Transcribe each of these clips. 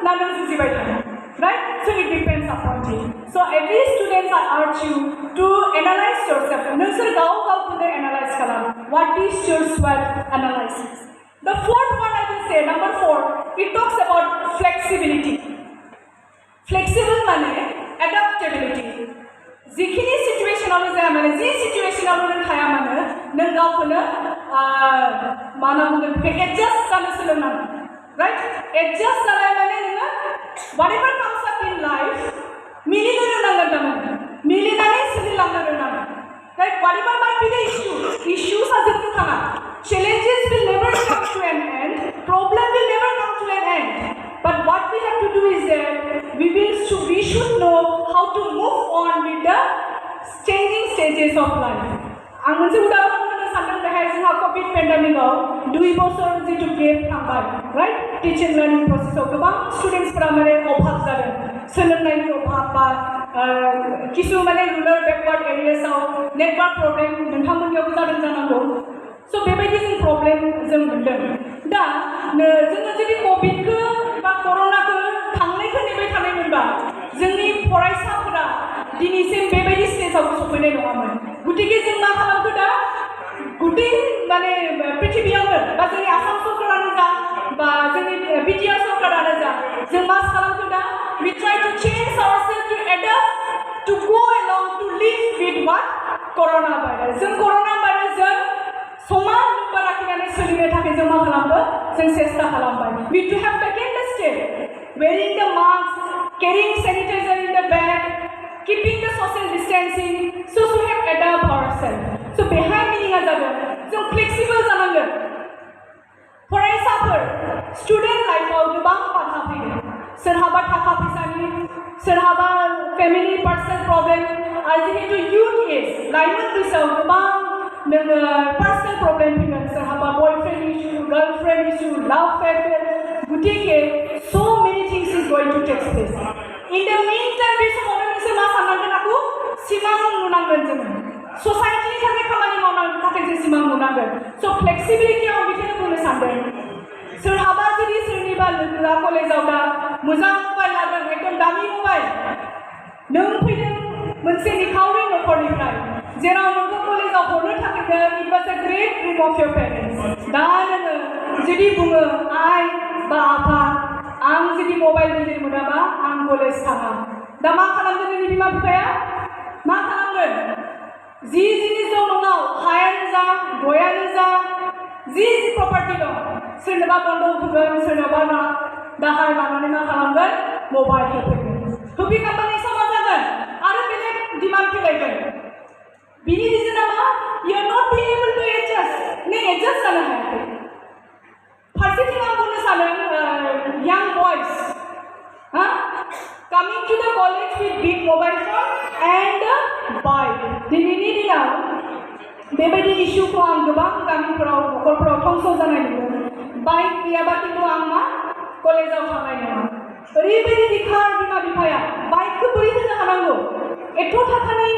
ना नों जुजिबाय थानो right so it depends upon you so every students I urge you to analyze yourself नोंसोर गाव गावखौनो analyze खालाम what is your SWOT analysis the fourth one I will say number 4 it talks about flexibility flexible माने adaptability जिखिनि सिचुएशनावनो जाया माने जि सिचुएशनावनो नों थाया मानो नों गावखौनो मा होनना बुंगोन बेखौ एडजास्ट जानो सोलोंनांगोन right adjust जानाय माने नोङो whatever comes up in life मिलिनो रोंनांगोन थारमाने मिलिनानै सोलिलांनो रोंनांगोन right whatever might be the issues आ जोबनो थाङा challenges will never come to an end problem will never come to an end but what we have to do is that we should know how to move on with the changing stages of life आं मोनसे उदाहरण होनो सानदों बेहाय जोंहा Covid पेन्डेमिकआव 2 बोसोर जितु gap थांबाय राइट टिचिं लार्निं प्रसेसआव गोबां स्टुडेन्टसफोरा माने अभाब जादों सोलोंनायनि अभाब बा किसु माने रुरल बेकवार्ड एरियासआव नेटवर्क प्रब्लेम नोंथांमोननियावबो जादों जानांगौ स' बेबायदि जों प्रब्लेम जों मोनदों दा जोङो जुदि कभिडखौ बा कर'नाखौ थांनायखौ नेबाय थानाय मोनबा जोंनि फरायसाफोरा दिनैसिम बेबायदि स्टेजाव सफैनाय नङामोन गतिके जों मा खालामखो दा गुटे माने पृथिबीयावनो बा जोंनि आसाम सरकारानो जा बा जोंनि बिटिआर सरकारानो जा जों मा खालामखो दा we try to change ourselves to adapt to go along to live with what coronavirus जों coronavirus जों समान लोब्बा लाखिनानै सोलिनो थाखाय जों मा खालामो जों सेस्ता खालामबाय we to have taken the step wearing the mask carrying sanitizer in the bag keeping the social distancing so we have adapt ourselves so behind meaning जादों जों flexible जानांगोन फरायसाफोर स्टुडेन्ट लाइफआव गोबां बाधा फैयो सोरहाबा थाखा फैसानि सोरहाबा फेमिलि पार्सनेल प्रब्लेम आरो जिहेतु युथ एज लाइमोन बैसोआव गोबां नोङो पार्सनेल प्रब्लेम फैगोन सोरहाबा बयफ्रेन्ड इस्यु गार्लफ्रेन्ड इस्यु लाभ फेयार गतिके so many things is going to take place in the meantime बे समावनो नोंसोर मा साननांगोन आखौ सिमां नुनांगोन जोङो ससाइटिनि थाखाय खामानि मावनांगौ थाखाय जों सिमां नुनांगोन स' फ्लेक्सिबिलिटियाव बेखौनो बुंनो सानदों सोरहाबा जुदि सोरनिबा लोगोआ कलेजाव दा मोजां मबाइल लादों एकदम दामि मबाइल नों फैदों मोनसे निखावरि न'खरनिफ्राय जेराव नोंखौ कलेजाव हरनो थाखायनो it was a great dream of your parents दा नोङो जुदि बुङो आइ बा आफा आं जुदि मबाइल गिदिर मोनाबा आं कलेज थाङा दा मा खालामगोन नोंनि बिमा बिफाया मा खालामगोन जि जिनिस दं नोंनाव हायानो जा गयानो जा जि प्रपार्टि दं सोरनोबा बन्द होगोन सोरनोबा ना दाहार लानानै मा खालामगोन मबाइल होफैगोन होफैखांनानै मा जागोन आरो बेलेग डिमान्ड फैलायगोन बिनि रिजोना मा you are not being able to adjust नों एडजास्ट जानो हायाखै फारसेथिं आं बुंनो सानो यां बयस coming to the college with big mobile phone and bike दिनैनि दिनाव बेबायदि इस्युखौ आं गोबां गामिफोराव न'खरफोराव धंस जानाय नुदों बाइक गैयाबा खिन्थु आं मा कलेजाव थांनाय नङा ओरैबायदि दिखार बिमा बिफाया बाइकखौ बोरै होनो हानांगौ एथ' थाखानाय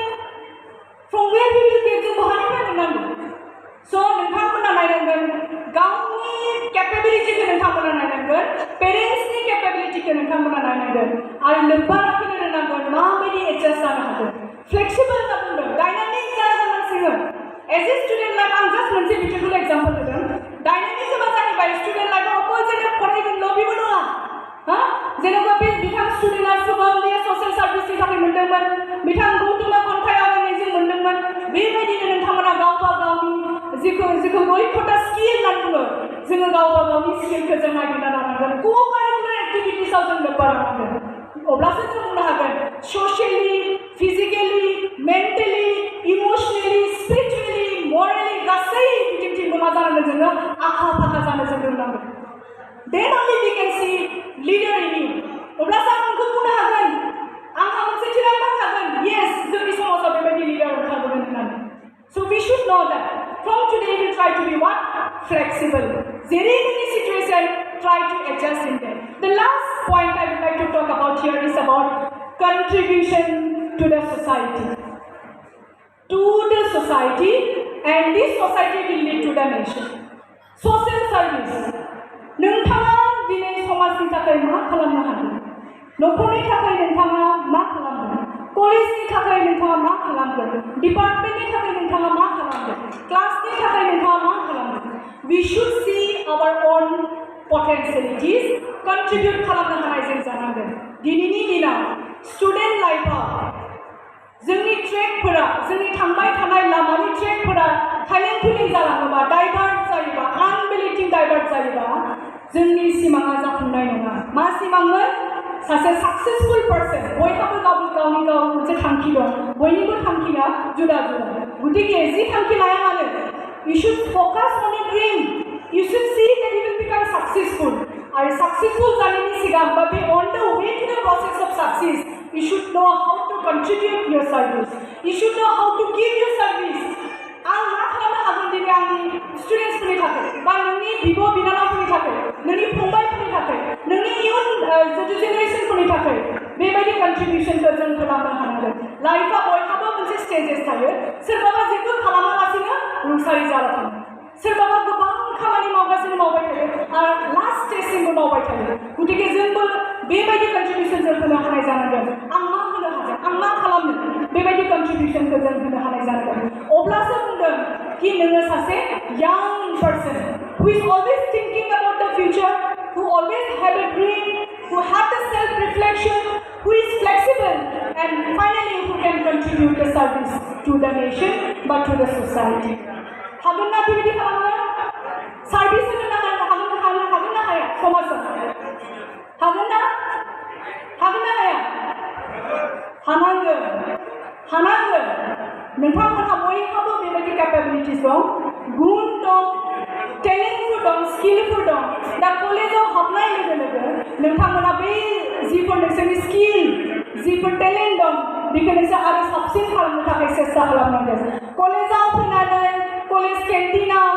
from where we will get जों बहानिफ्राय मोननांगौ स' नोंथांमोना नायनांगोन गावनि केपेबिलिटिखौ नोंथांमोना नायनांगोन पेरेन्ट्सनि केपेबिलिटिखौ नोंथांमोना नायनांगोन आरो लोब्बा लाखिनो रोंनांगोन माबायदि एडजास्ट जानो हागोन फ्लेक्सिबल होनना बुंदों डायनामिक जानांसिगोन एज ए स्टुडेन्ट लाइफ आं जास्ट मोनसे बिउटिफुल एग्जाम्पल होदों डायनामिक मा जाहैबाय स्टुडेन्ट लाइफआव अकल जेने फरायगोनल' बेबो नङा जेनेबा बे बिथां स्टुडेन्टआ सुबुंनि ससियेल सार्भिसनि थाखाय मोनदोंमोन बिथां गौतमा खन्थाइ आवरायनायजों मोनदोंमोन बेबायदिनो नोंथांमोना गावबा गावनि जिखौ बयखौथा स्किल होनना बुङो जोङो गावबा गावनि स्किलखौ जों नागिरना लानांगोन को-कारिकुलार एक्टिभिटिसआव जों लोब्बा लानांगोन अब्लासो जों बुंनो हागोन ससियेलि फिजिकेलि मेन्टेलि इमोसनेलि स्पिरिचुवेलि मरेलि गासै बिथिंथिंबो मा जानांगोन जोङो आखा फाखा जानो जों रोंनांगोन then only we can see leader in you अब्लासो आं नोंखौ बुंनो हागोन आंहा मोनसे थिरांथा थागोन येस जोंनि समाजाव बेबायदि लिडार ओंखारगोन होननानै so we should know that from today we try to be what flexible there is any situation try to adjust in there the last point I would like to talk about here is about contribution to the society and this society will lead to the nation social service नोंथाङा दिनै समाजनि थाखाय मा खालामनो हागोन न'खरनि थाखाय नोंथाङा मा खालामगोन कलेजनि थाखाय नोंथाङा मा खालामगोन डिपार्टमेन्टनि थाखाय नोंथाङा मा खालामगोन क्लासनि थाखाय नोंथाङा मा खालामगोन we should see our own potentialities contribute खालामनो हानाय जों जानांगोन दिनैनि दिनाव स्टुडेन्ट लाइफआव जोंनि ट्रेकफोरा जोंनि थांबाय थानाय लामानि ट्रेकफोरा खायलें खुलिं जालाङोबा डाइभार्ट जायोबा आनबिलिटिं डाइभार्ट जायोबा जोंनि सिमाङा जाफुंनाय नङा मा सिमांमोन सासे साक्सेसफुल पार्सन बयहाबो गावनि गाव मोनसे थांखि दं बयनिबो थांखिया जुदा जुदा गतिके जि थांखि लाया मानो you should focus on a dream you should see that you will become successful आरो successful जानायनि सिगां बा be on the way to the process of success you should know how to contribute your service you should know how to give your service आं मा खालामनो हागोन दिनै आंनि स्टुडेन्टसफोरनि थाखाय बा नोंनि बिब' बिनानावफोरनि थाखाय नोंनि फंबायफोरनि थाखाय नोंनि इयुन जेनेरेसनफोरनि थाखाय बेबायदि कन्ट्रिबिउसनखौ जों खालामनो हानांगोन लाइफआ बयहाबो मोनसे स्टेजेस थायो सोरबाबा जेबो खालामालासिनो रुंसारि जाना थाङो सोरबाबा गोबां खामानि मावगासिनो मावबाय थायो आरो लास्ट स्टेजसिमबो मावबाय थायो गतिके जोंबो बेबायदि कन्ट्रिबिउसन जों होनो हानाय जानांगोन आं मा होनो हागोन आं मा खालामनो बेबायदि कन्ट्रिबिउसनखौ जों होनो हानाय जानांगोन अब्लासो बुंदों कि नोङो सासे यां person who is always thinking about the future who always have a dream who have the self reflection who is flexible and finally who can contribute the service to the nation but to the society हागोन ना बेबायदि खालामनो service होनो हागोन ना हाया समाजाव हागोन ना हाया हानांगोन नोंथांमोनहा बयहाबो बेबायदि केपेबिलिटिस दं गुन दं टेलेन्टफोर दं स्किलफोर दं दा कलेजाव हाबनाय लोगो लोगो नोंथांमोना बै जिफोर नोंसोरनि स्किल जिफोर टेलेन्ट दं बेखौ नोंसोर आरो साबसिन खालामनो थाखाय सेस्था खालामनांगोन कलेजाव फैनानै कलेज केन्टिनाव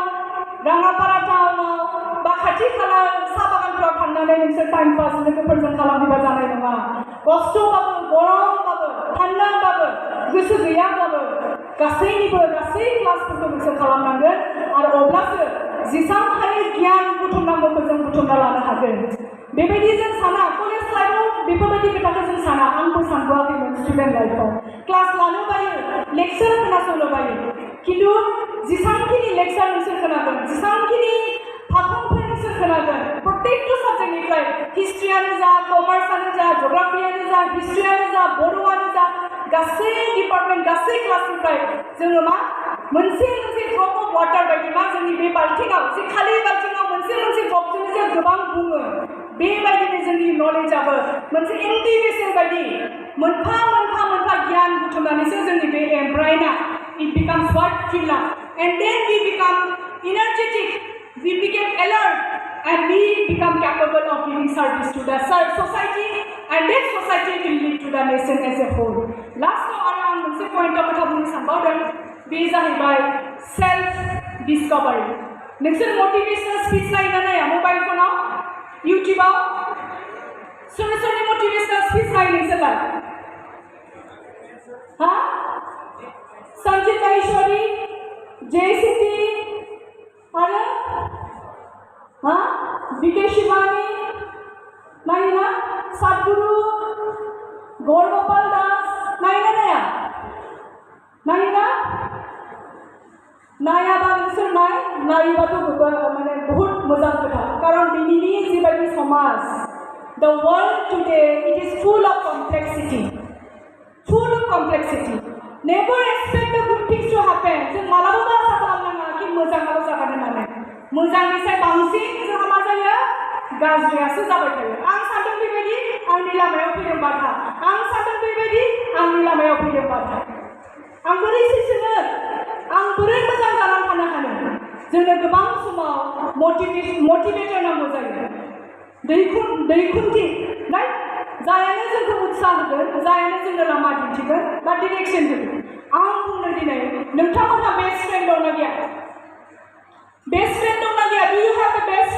राङापारा टाउनाव बा खाथि खाला साहा बागानफ्राव थांनानै नोंसोर टाइम पास लोगोफोरजों खालामहैबा जानाय नङा खस्थ'बाबो गरमबाबो थान्दाबाबो गोसो गैयाबाबो गासैनिबो गासै क्लासफोरखौ नोंसोर खालामनांगोन आरो अब्लासो जेसां हायो गियान बुथुमनांगौखौ जों बुथुमना लानो हागोन बेबायदि जों साना कलेज लाइफआव बेफोरबायदि खोथाखौ जों साना आंबो सानबोआखैमोन स्टुडेन्ट लाइफआव क्लास लानो बायो लेक्चार खोनासंनो बायो खिन्थु जेसांखिनि लेक्चार नोंसोर खोनागोन जेसांखिनि फाखनफोर नोंसोर खोनागोन प्रत्येकटा साबजेक्टनिफ्राय हिस्ट्रियानो जा कमार्सआनो जा जग्राफियानो जा हिस्ट्रियानो जा बर'आनो जा गासै डिपार्टमेन्ट गासै क्लासनिफ्राय जोङो मा मोनसे ड्रप अफ वाटार बायदि मा जोंनि बे बाल्थिङाव जे खालि बाल्थिङाव मोनसे ड्रपजोंनो जे गोबां बुङो बेबायदिनो जोंनि नलेजआबो मोनसे एम्प्टी भेसेल बायदि मोनफा गियान बुथुमनानैसो जोंनि बे ब्रेइनआ it becomes what fill up and then we become energetic we become alert and we become capable of giving service to the society and that society will lead to the nation as a whole last आरो आं मोनसे पइन्टआव खोथा बुंनो सानबावदों बे जाहैबाय self डिस्कभारि नोंसोर motivational speech नायना नाया mobile फनाव इउटिउबाव सोरनि मटिभेशनेल स्पिच नायो नोंसोरलाय हा संजीत महेश्वरी जयसिद्धि आरो हा बीके शिवानी नायोना सद्गुरु गौरगोपाल दास नायोना नायाबा नोंसोर नायोबाथ' माने बहुत मोजां खोथा कारण दिनैनि जिबायदि समाज the world today it is full of complexity never expect the good things to happen जों मालाबाबो आसा खालामनाङा कि मोजाङाल' जागोन होननानै मोजांनिफ्राय बांसिन जोंहा मा जायो गाज्रियासो जाबाय थायो आं सानदों बेबायदि आंनि लामायाव फैदों बाधा आं सानदों बेबायदि आंनि लामायाव फैदों बाधा आं बोरै सैसोनो आं बोरै मोजां जानानै थानो हानो जोंनो गोबां समाव मोटिभेटर नांगौ जायो दैखुन्थि राइट जायानो जोंखौ उत्साह होगोन जायानो जोंनो लामा दिन्थिगोन बा डिरेक्सन होगोन आं बुंनो दिनै नोंथांमोनहा बेस्ट फ्रेन्ड दंना गैया do you have a best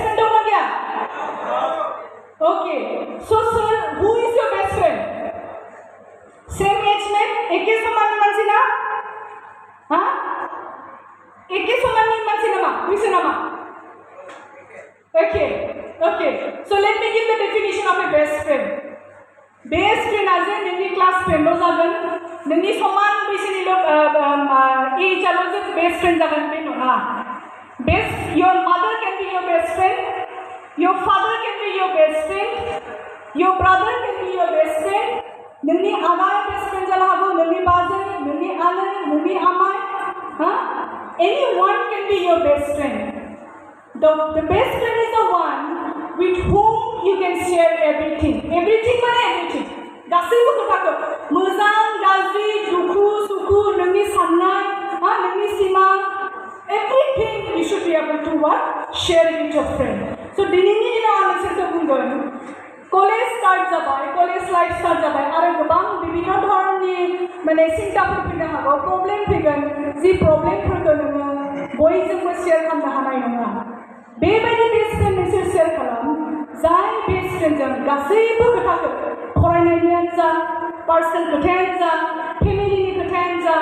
friend दंना गैया okay so sir who is your best friend same age में एके समाननि मानसि ना हा एके समाननि मानसि नामा बुजियो नामा Okay, so let me give the definition of a best friend. Best friend as in nini class friend lo jagan, nini saman baisini lo age alo je best friend jagan pe no na. Best, your mother can be your best friend, your father can be your best friend, your brother can be your best friend. Nini ama best friend jala hago, nini baze, nini ale, nini amai, anyone can be your best friend. The best friend is the one with whom you can share everything. Everything mana everything. Gasaibu kotako. Muzang, gazri, duku, suku, nungi sanai, nungi sima. Everything you should be able to what? Share with your friend. So dinini ina answer to bungon. College start jabai, college life start jabai. Are gobang bibino dhoroni mane sinta purpina hago problem figan. Zi problem purpina boy jengbo share kamna hanai nonga. बेबायदि best friend नोंसोर share खालाम जाय best फ्रेन्डजों गासैबो खोथाखौ फरायनायनियानो जा पार्सनेल खोथायानो जा फेमिलिनि खोथायानो जा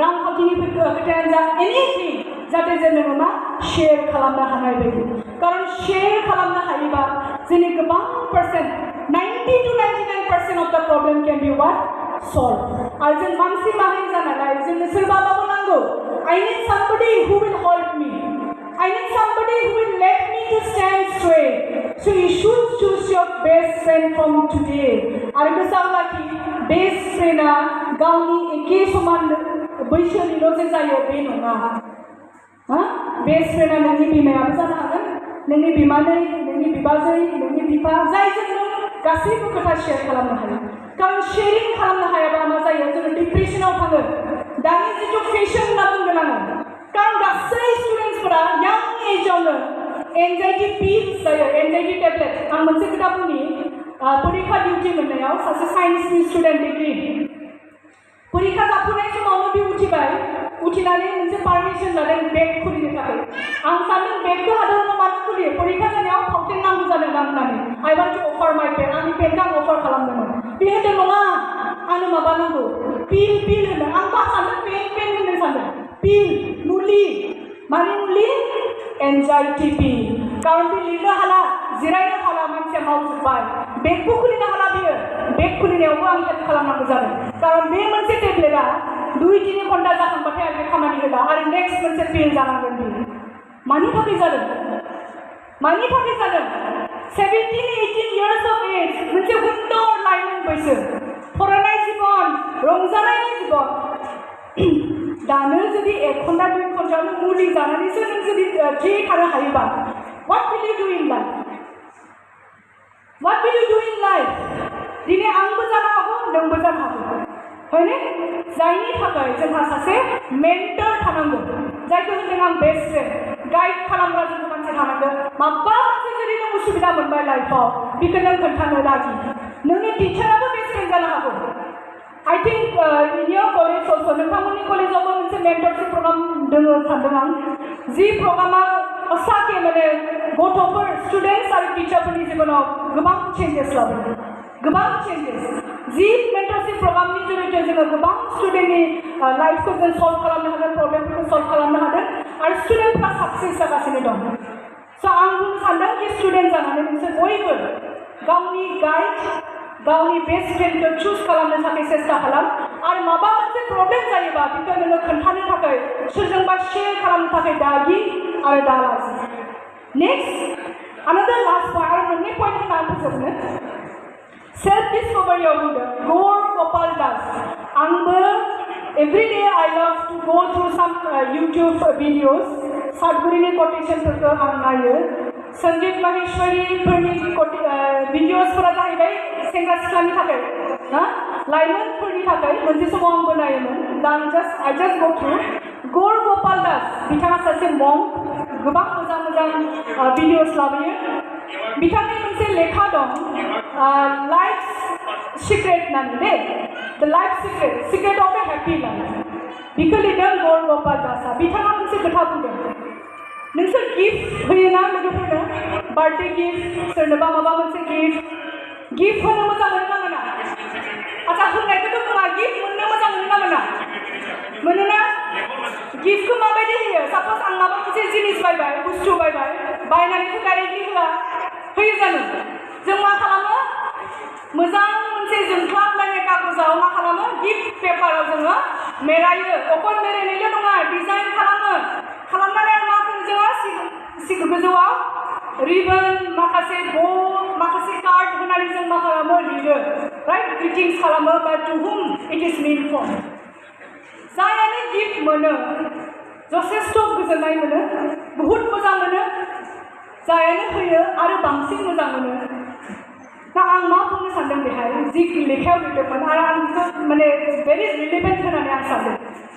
रांखान्थिनि खोथायानो जा एनिथिं जाहाथे जोङो मा शेयार खालामनो हानाय बायदि खारन शेयार खालामनो हायोबा जोंनि गोबां percent 90 to 99% of the problem can be what solved आरो जों मानसि माहारि जानानै जोंनो सोरबाबाबो नांगौ I need somebody who will hold me I need somebody who will let me to stand straight. So you should choose your best friend from today. Are you saying best friend a gauni eke saman baisani loje jayo be nonga. Best friend a nani bimaya jana hagan, nani bimanai, nani bibazai, nani bipa jai jano gasaibo kotha share खालामनो हायो. कारण sharing खालामनो हायाबा मा जायो जों डिप्रेसनाव थाङो. दानि जितु फेशन होनना बुंगोन आङो. कारण गासै स्टुडेन्टसफोरा यां एजावनो एंजाइटि पिल्स जायो एंजाइटि टेब्लेट आं मोनसे खोथा बुंनि परीक्षा डिउटि मोननायाव सासे साइन्सनि स्टुडेन्ट डिग्री परीक्षा जाफुनाय समावनो बे उथिनानै मोनसे पारमिसन लादों बेग खुलिनो थाखाय आं सानदों बेगखौ हादोराव मानो खुलियो परीक्षा जानायाव फावटेन नांगौ जादों आं होननानै I want to offer my bag आंनि बेगखौ आं अफार खालामदोंमोन बे होनदों नङा आंनो माबा नांगौ पिल होनो आं मा सानदों पेन होननो सानदों पिल मुलि माने मुलि एंजाइटि पिल कारण बे लिरनो हाला जिरायनो हाला मानसिया मावजोब्बाय बेगखौ खुलिनो हाला बियो बेग खुलिनायावबो आं हेल्प खालामनांगौ जादों कारण बे मोनसे टेब्लेटआ 2-3 घन्टा जाखांबाथाय आं बे खामानि होला आरो नेक्स्ट मोनसे पिल जानांगोन बियो मानि थाखाय जादों 17-18 years of age मोनसे सुंदर लाइमोन बैसो फरायनाय जीवन रंजानायनि जीवन दानो जुदि 1 घन्टा 2 घन्टानो मुलि जानानैसो नों जुदि थि थानो हायोबा what will you do in life दिनै आंबो जानो हागौ नोंबो जानो हागौ हैने जायनि थाखाय जोंहा सासे मेन्टर थानांगौ जायखौ होनदों आं बेस्ट फ्रेन्ड गाइड खालामग्रा जोंहा मानसि थानांगौ माबा मोनसे जुदि नों उसुबिदा मोनबाय लाइफआव बेखौ नों खोन्थानो राजि नोंनि टिचाराबो बेस्ट फ्रेन्ड जानो हागौ I think in your college also, नोंथांमोननि कलेजावबो मोनसे मेन्टरशिप प्रग्राम दोङो सानदों आं जि प्रग्रामा असाके माने गथ'फोर स्टुडेन्टस आरो टिचारफोरनि जिबनाव गोबां चेन्जेस लाबोदों गोबां चेन्जेस जि मेन्टरशिप प्रग्रामनि जुरियै जोङो गोबां स्टुडेन्टनि लाइफखौ जों सल्भ खालामनो हादों प्रब्लेमफोरखौ सल्भ खालामनो हादों आरो स्टुडेन्टफ्रा साक्सेस जागासिनो दं स' आं बुंनो सानदों कि स्टुडेन्ट जानानै नोंसोर बयबो गावनि गाइड गावनि बेस्ट फ्रेन्डखौ चुज खालामनो थाखाय सेस्टा खालाम आरो माबा मोनसे प्रब्लेम जायोबा बेखौ नोङो खोन्थानो थाखाय सोरजोंबा शेयार खालामनो थाखाय दागि आरो दालाजि नेक्स्ट अनदर लास्ट पॉइंट आरो मोननै पॉइंट होना फोजोबनो सेल्फ डिस्कभारियाव बुंदों गौर गपाल दास आंबो every day I love to go through some YouTube videos सातगुरिनि कटेशनफोरखौ आं नायो संजीत माहेश्वरीफोरनि भिडिअसफोरा जाहैबाय सेंग्रा सिख्लानि थाखाय लाइमोनफोरनि थाखाय मोनसे समाव आंबो नायोमोन दा आइ जास्ट गो थ्रु गौर गपाल दास बिथाङा सासे मंक गोबां मोजां भिडिअस लाबोयो बिथांनि मोनसे लेखा दं लाइफ सिक्रेट होननानै the life secrete of A happy life बेखौ लिरदों गौर गपाल दासआ बिथाङा मोनसे खोथा बुंदों नोंसोर गिफ्ट होयोना लोगोफोरनो बार्थडे गिफ्ट सोरनोबा माबा मोनसे गिफ्ट होनो मोजां मोनो ना मोना आच्चा होनायखौथ' बुङा गिफ्ट मोननो मोजां मोनो ना मोना मोनोना गिफ्टखौ माबायदि होयो साप'ज आं माबा मोनसे जिनिस बायबाय बुस्थु बायनानैथ' डाइरेक्टलि होआ होयो जानो जों मा खालामो मोजां मोनसे जोंख्लाबलायनाय कागजाव मा खालामो गिफ्ट पेपाराव जोङो मेरायो अकल मेरायनायल' नङा डिजाइन खालामनानै मा जोङो गोजौआव रिबन माखासे माखासे कार्ड होनानै जों मा खालामो लिरो राइट ग्रिटिंस खालामो बा टु हुम इट इज मिन फर जायानो गिफ्ट मोनो जथेस्थ' गोजोननाय मोनो बहुद मोजां मोनो जायानो होयो आरो बांसिन मोजां मोनो दा आं मा बुंनो सानदों बेहाय जि लेखायाव लिरदोंमोन आरो आं माने भेरि रिलेभेन्ट होननानै आं सानदों